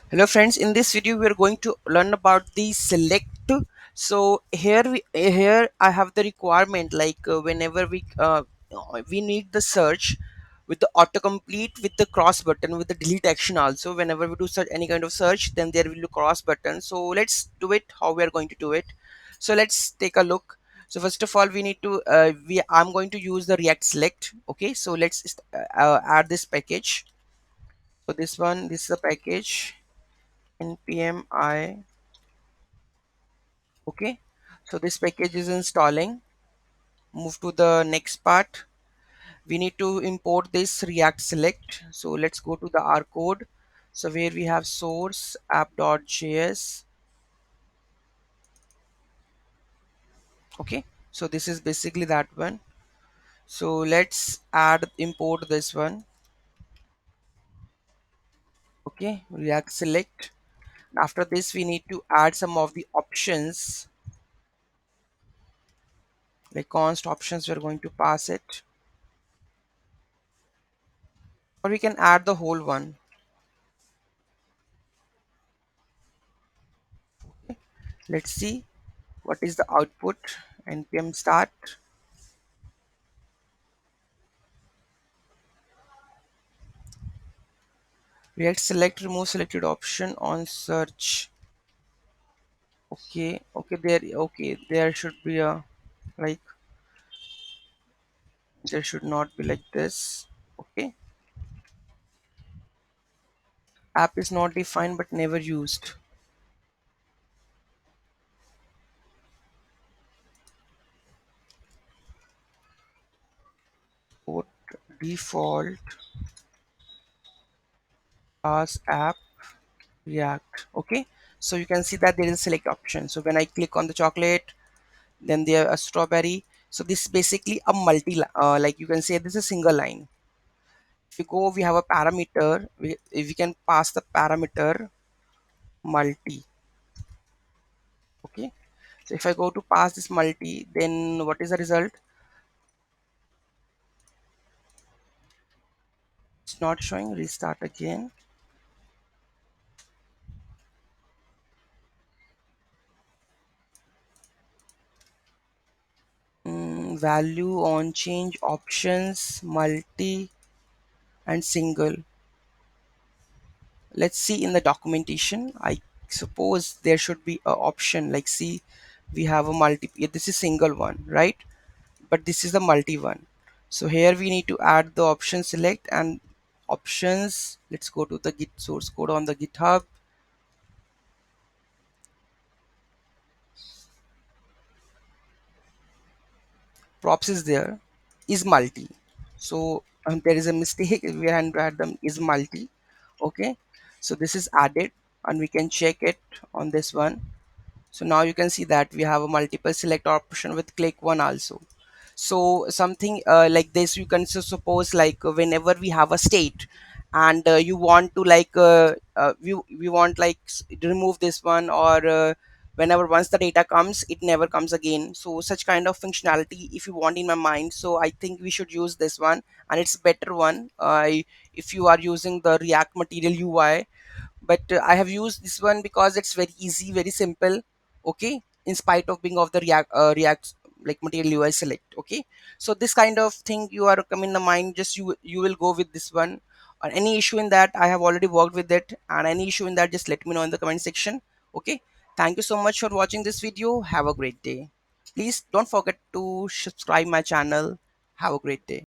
Hello friends, in this video we are going to learn about the select. So here I have the requirement like whenever we need the search with the autocomplete, with the cross button, with the delete action also. Whenever we do search any kind of search, then there will be a cross button. So let's do it how we are going to do it. So let's take a look. So first of all we need to I'm going to use the react select. Okay, so let's add this package. So this is a package npm I. Okay, so this package is installing. Move to the next part. We need to import this react select. So let's go to the R code. So where we have source app.js. Okay, so this is basically that one. So let's add import this one. Okay, react select. After this we need to add some of the options, like const options. We're going to pass it, or we can add the whole one. Let's see what is the output. Npm start. React select remove selected option on search. Okay, there should be a, like, there should not be like this. Okay, app is not defined but never used. Put default as app react. Okay, so you can see that there is a select option. So when I click on the chocolate, then there a strawberry. So this is basically a like you can say this is a single line. If you go, we have a parameter. If we can pass the parameter multi. Okay, so if I go to pass this multi, then what is the result? It's not showing. Restart again. Value on change options multi and single. Let's see in the documentation. I suppose there should be a option like, see, we have a multi. Yeah, this is single one, right? But this is the multi one. So here we need to add the option select and options. Let's go to the git source code on the GitHub. Props is there, is multi. So there is a mistake. We had to add them is multi. Okay, so this is added and we can check it on this one. So now you can see that we have a multiple select option with click one also. So something like this, you can suppose like whenever we have a state and you want to like we want like remove this one, or whenever once the data comes it never comes again. So such kind of functionality if you want in my mind, so I think we should use this one, and it's better one if you are using the React Material UI. But I have used this one because it's very easy, very simple. Okay, in spite of being of the react like Material UI select. Okay, so this kind of thing you are come in the mind, just you will go with this one. Or any issue in that, I have already worked with it, and any issue in that, just let me know in the comment section. Okay, thank you so much for watching this video. Have a great day. Please don't forget to subscribe my channel. Have a great day.